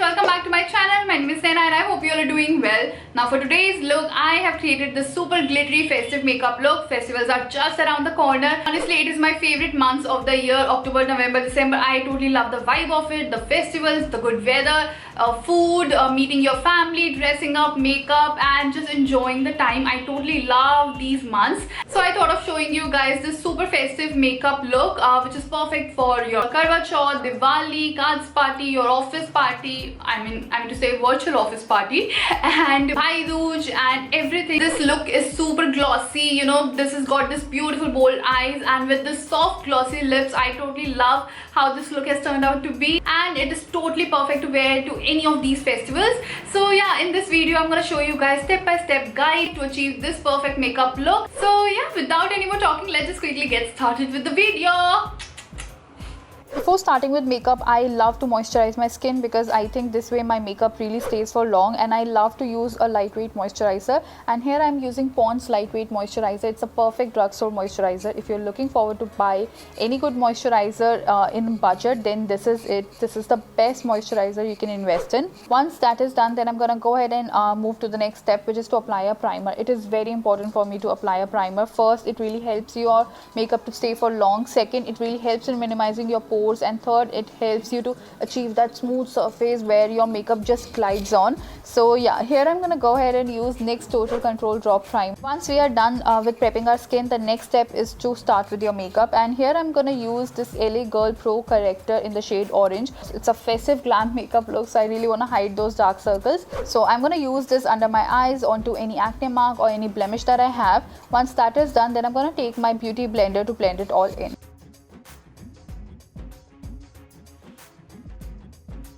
welcome back to my channel. My name is Naina and I hope you all are doing well. Now for today's look, I have created this super glittery festive makeup look. Festivals are just around the corner. Honestly, it is my favorite months of the year, October, November, December. I totally love the vibe of it, the festivals, the good weather, food, meeting your family, dressing up, makeup and just enjoying the time. I totally love these months. So I thought of showing you guys this super festive makeup look which is perfect for your Karwa Chauth, Diwali, cards party, your office party, I mean to say virtual office party, and Bhai Dooj and everything. This look is super glossy, you know, this has got this beautiful bold eyes and with this soft glossy lips. I totally love how this look has turned out to be, and it is totally perfect to wear to any of these festivals. So yeah, in this video I'm going to show you guys step-by-step guide to achieve this perfect makeup look. So yeah, without any more talking, let's just quickly get started with the video. Before starting with makeup, I love to moisturize my skin because I think this way my makeup really stays for long, and I love to use a lightweight moisturizer. And here I'm using Pond's lightweight moisturizer. It's a perfect drugstore moisturizer. If you're looking forward to buy any good moisturizer in budget, then this is it. This is the best moisturizer you can invest in. Once that is done, then I'm gonna go ahead and move to the next step, which is to apply a primer. It is very important for me to apply a primer. First, it really helps your makeup to stay for long. Second, it really helps in minimizing your pores, and third, it helps you to achieve that smooth surface where your makeup just glides on. So yeah, here I'm gonna go ahead and use NYX Total Control Drop Primer. Once we are done with prepping our skin, the next step is to start with your makeup, and here I'm gonna use this LA Girl Pro Corrector in the shade Orange. It's a festive glam makeup look, so I really want to hide those dark circles. So I'm gonna use this under my eyes, onto any acne mark or any blemish that I have. Once that is done, then I'm gonna take my beauty blender to blend it all in.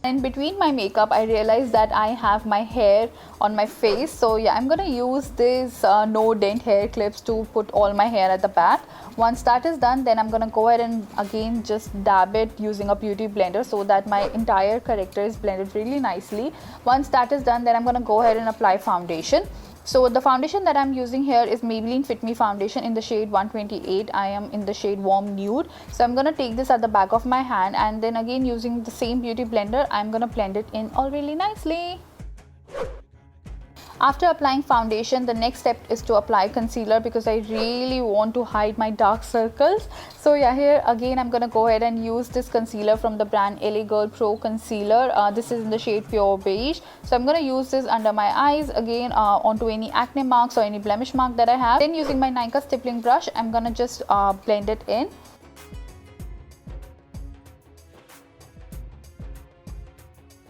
In between my makeup, I realized that I have my hair on my face. So yeah, I'm gonna use these no dent hair clips to put all my hair at the back. Once that is done, then I'm gonna go ahead and again just dab it using a beauty blender so that my entire corrector is blended really nicely. Once that is done, then I'm gonna go ahead and apply foundation. So the foundation that I'm using here is Maybelline Fit Me foundation in the shade 128. I am in the shade Warm Nude. So I'm going to take this at the back of my hand, and then again using the same beauty blender, I'm going to blend it in all really nicely. After applying foundation, the next step is to apply concealer because I really want to hide my dark circles. So yeah, here again I'm gonna go ahead and use this concealer from the brand LA Girl Pro Concealer. This is in the shade Pure Beige. So I'm gonna use this under my eyes, again onto any acne marks or any blemish mark that I have. Then using my Nykaa stippling brush, I'm gonna just blend it in.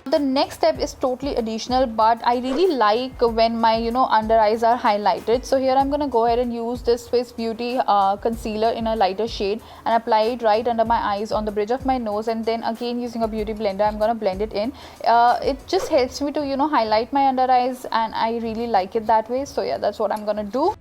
The next step is totally additional, but I really like when my under eyes are highlighted. So here I'm gonna go ahead and use this Swiss Beauty concealer in a lighter shade and apply it right under my eyes on the bridge of my nose, and then again using a beauty blender I'm gonna blend it in. It just helps me to highlight my under eyes, and I really like it that way. So yeah, that's what I'm gonna do.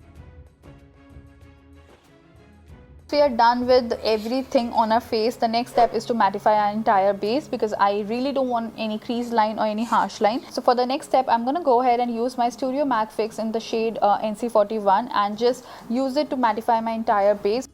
We are done with everything on our face. The next step is to mattify our entire base because I really don't want any crease line or any harsh line. So for the next step, I'm gonna go ahead and use my Studio MAC Fix in the shade NC41 and just use it to mattify my entire base.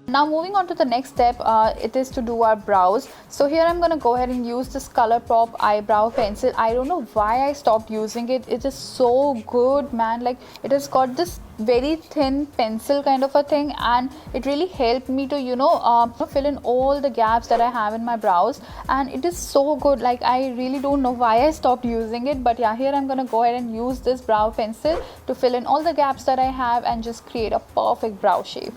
Now moving on to the next step, it is to do our brows. So here I'm gonna go ahead and use this ColourPop eyebrow pencil. I don't know why I stopped using it. It is so good, man. Like, it has got this very thin pencil kind of a thing, and it really helped me to fill in all the gaps that I have in my brows, and it is so good. Like, I really don't know why I stopped using it, but yeah, here I'm gonna go ahead and use this brow pencil to fill in all the gaps that I have and just create a perfect brow shape.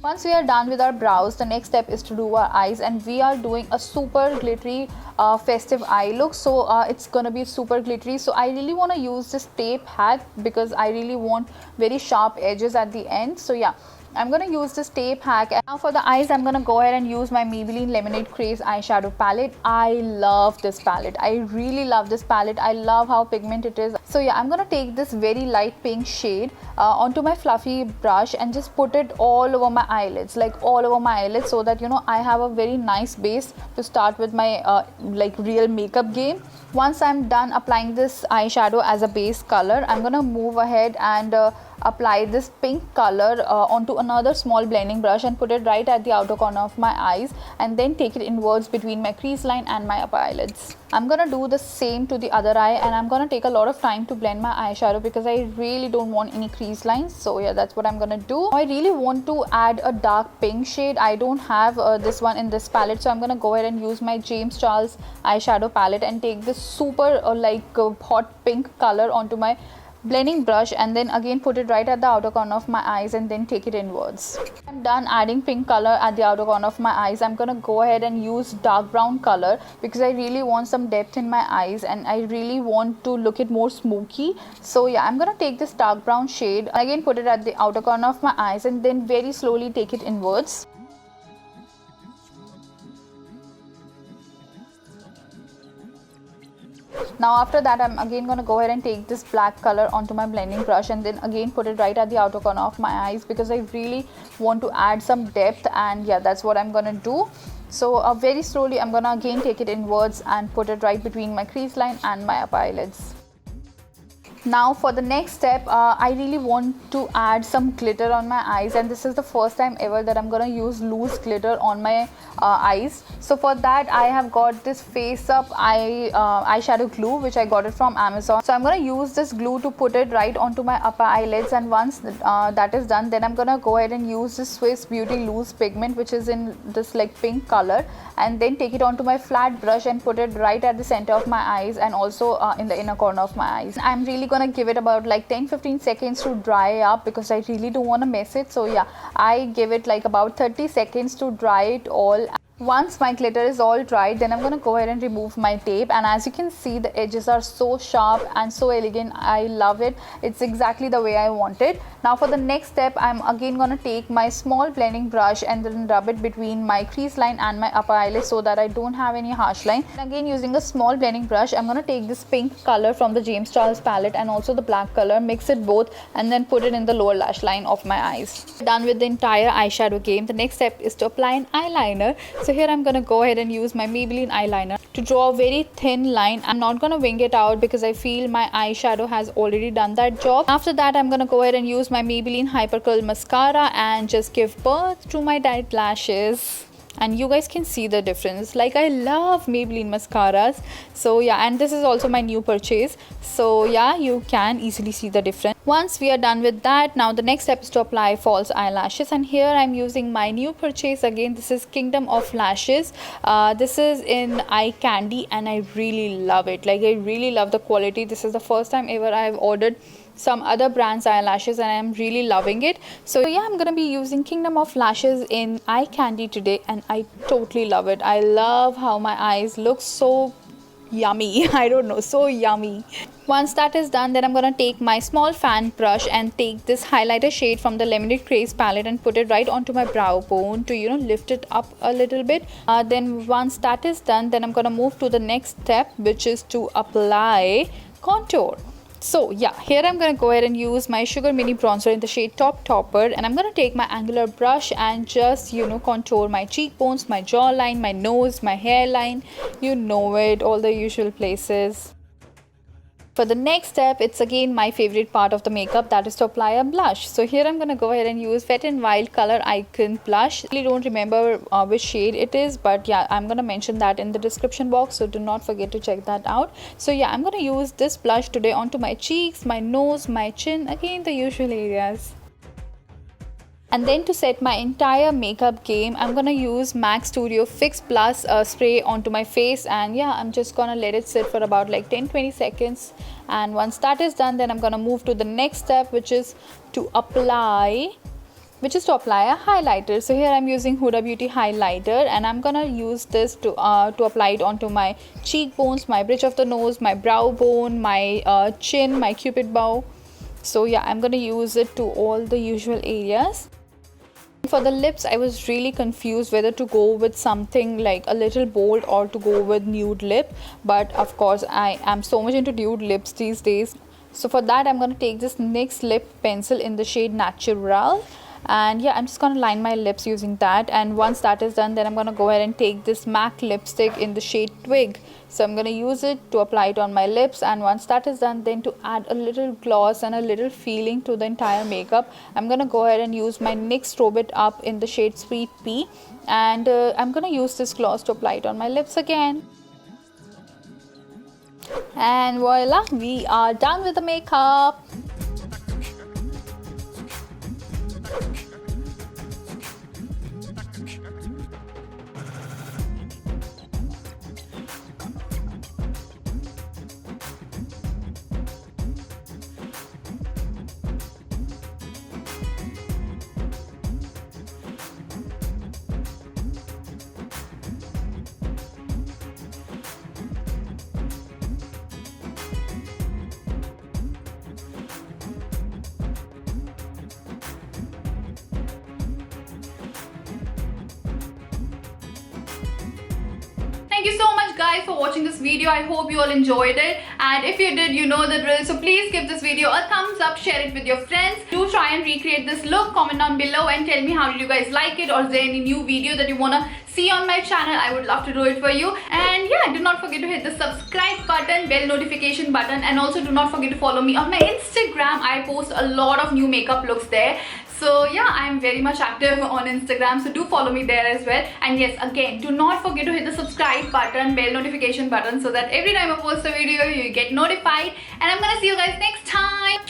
Once we are done with our brows, the next step is to do our eyes, and we are doing a super glittery festive eye look. So it's gonna be super glittery. So I really want to use this tape hack because I really want very sharp edges at the end. So yeah, I'm going to use this tape hack. And now for the eyes, I'm going to go ahead and use my Maybelline Lemonade Craze eyeshadow palette. I love this palette. I really love this palette. I love how pigmented it is. So yeah, I'm gonna take this very light pink shade onto my fluffy brush and just put it all over my eyelids, like all over my eyelids, so that you know I have a very nice base to start with my like real makeup game. Once I'm done applying this eyeshadow as a base color, I'm gonna move ahead and apply this pink color onto another small blending brush and put it right at the outer corner of my eyes, and then take it inwards between my crease line and my upper eyelids. I'm gonna do the same to the other eye, and I'm gonna take a lot of time to blend my eyeshadow because I really don't want any crease lines. So yeah, that's what I'm gonna do. I really want to add a dark pink shade. I don't have this one in this palette, so I'm gonna go ahead and use my James Charles eyeshadow palette and take this super hot pink color onto my blending brush, and then again put it right at the outer corner of my eyes and then take it inwards. I'm done adding pink color at the outer corner of my eyes. I'm gonna go ahead and use dark brown color because I really want some depth in my eyes and I really want to look it more smoky. So yeah, I'm gonna take this dark brown shade, again put it at the outer corner of my eyes and then very slowly take it inwards. Now after that, I'm again going to go ahead and take this black color onto my blending brush and then again put it right at the outer corner of my eyes because I really want to add some depth, and yeah, that's what I'm going to do. So very slowly I'm going to again take it inwards and put it right between my crease line and my upper eyelids. Now for the next step, I really want to add some glitter on my eyes, and this is the first time ever that I'm gonna use loose glitter on my eyes. So for that, I have got this Face Up eyeshadow glue, which I got it from Amazon. So I'm gonna use this glue to put it right onto my upper eyelids, and once that is done, then I'm gonna go ahead and use this Swiss Beauty loose pigment, which is in this like pink color, and then take it onto my flat brush and put it right at the center of my eyes and also in the inner corner of my eyes. I'm really gonna give it about like 10-15 seconds to dry up because I really don't want to mess it. So yeah, I give it like about 30 seconds to dry it all. Once my glitter is all dried, then I'm going to go ahead and remove my tape, and as you can see, the edges are so sharp and so elegant. I love it. It's exactly the way I want it. Now for the next step, I'm again going to take my small blending brush and then rub it between my crease line and my upper eyelid so that I don't have any harsh line. And again, using a small blending brush, I'm going to take this pink color from the James Charles palette and also the black color, mix it both and then put it in the lower lash line of my eyes. Done with the entire eyeshadow game. The next step is to apply an eyeliner. So here I'm going to go ahead and use my Maybelline eyeliner to draw a very thin line. I'm not going to wing it out because I feel my eyeshadow has already done that job. After that, I'm going to go ahead and use my Maybelline Hyper Curl mascara and just give birth to my dyed lashes. And you guys can see the difference. Like, I love Maybelline mascaras. So yeah, and this is also my new purchase. So yeah, you can easily see the difference. Once we are done with that, now the next step is to apply false eyelashes, and here I'm using my new purchase. Again, this is Kingdom of Lashes. This is in Eye Candy and I really love it. Like, I really love the quality. This is the first time ever I have ordered some other brands eyelashes and I'm really loving it. So yeah, I'm gonna be using Kingdom of Lashes in Eye Candy today and I totally love it. I love how my eyes look so yummy. I don't know, so yummy. Once that is done, then I'm gonna take my small fan brush and take this highlighter shade from the Lemonade Craze palette and put it right onto my brow bone to, you know, lift it up a little bit. Then once that is done, then I'm gonna move to the next step, which is to apply contour. So yeah, here I'm going to go ahead and use my Sugar Mini Bronzer in the shade Top Topper, and I'm going to take my angular brush and just, you know, contour my cheekbones, my jawline, my nose, my hairline, you know it, all the usual places. For the next step, it's again my favorite part of the makeup, that is to apply a blush. So here I'm going to go ahead and use Wet n Wild Color Icon blush. I really don't remember which shade it is, but yeah, I'm going to mention that in the description box, so do not forget to check that out. So yeah, I'm going to use this blush today onto my cheeks, my nose, my chin, again the usual areas. And then to set my entire makeup game, I'm gonna use MAC Studio Fix Plus spray onto my face, and yeah, I'm just gonna let it sit for about like 10-20 seconds. And once that is done, then I'm gonna move to the next step, which is to apply a highlighter. So here I'm using Huda Beauty highlighter, and I'm gonna use this to apply it onto my cheekbones, my bridge of the nose, my brow bone, my chin, my cupid bow. So yeah, I'm gonna use it to all the usual areas. For the lips, I was really confused whether to go with something like a little bold or to go with nude lip, but of course I am so much into nude lips these days. So for that I'm going to take this NYX lip pencil in the shade Natural, and yeah, I'm just going to line my lips using that. And once that is done, then I'm going to go ahead and take this MAC lipstick in the shade Twig. So I'm going to use it to apply it on my lips, and once that is done, then to add a little gloss and a little feeling to the entire makeup, I'm going to go ahead and use my NYX Strobe It Up in the shade Sweet Pea, and I'm going to use this gloss to apply it on my lips again. And voila, we are done with the makeup. Thank you so much guys for watching this video. I hope you all enjoyed it, and if you did, you know the drill, so please give this video a thumbs up, share it with your friends. Do try and recreate this look. Comment down below and tell me how did you guys like it, or is there any new video that you wanna see on my channel. I would love to do it for you. And yeah, do not forget to hit the subscribe button, bell notification button, and also do not forget to follow me on my Instagram. I post a lot of new makeup looks there. So yeah, I am very much active on Instagram, so do follow me there as well. And yes, again, do not forget to hit the subscribe button, bell notification button, so that every time I post a video, you get notified. And I'm gonna see you guys next time.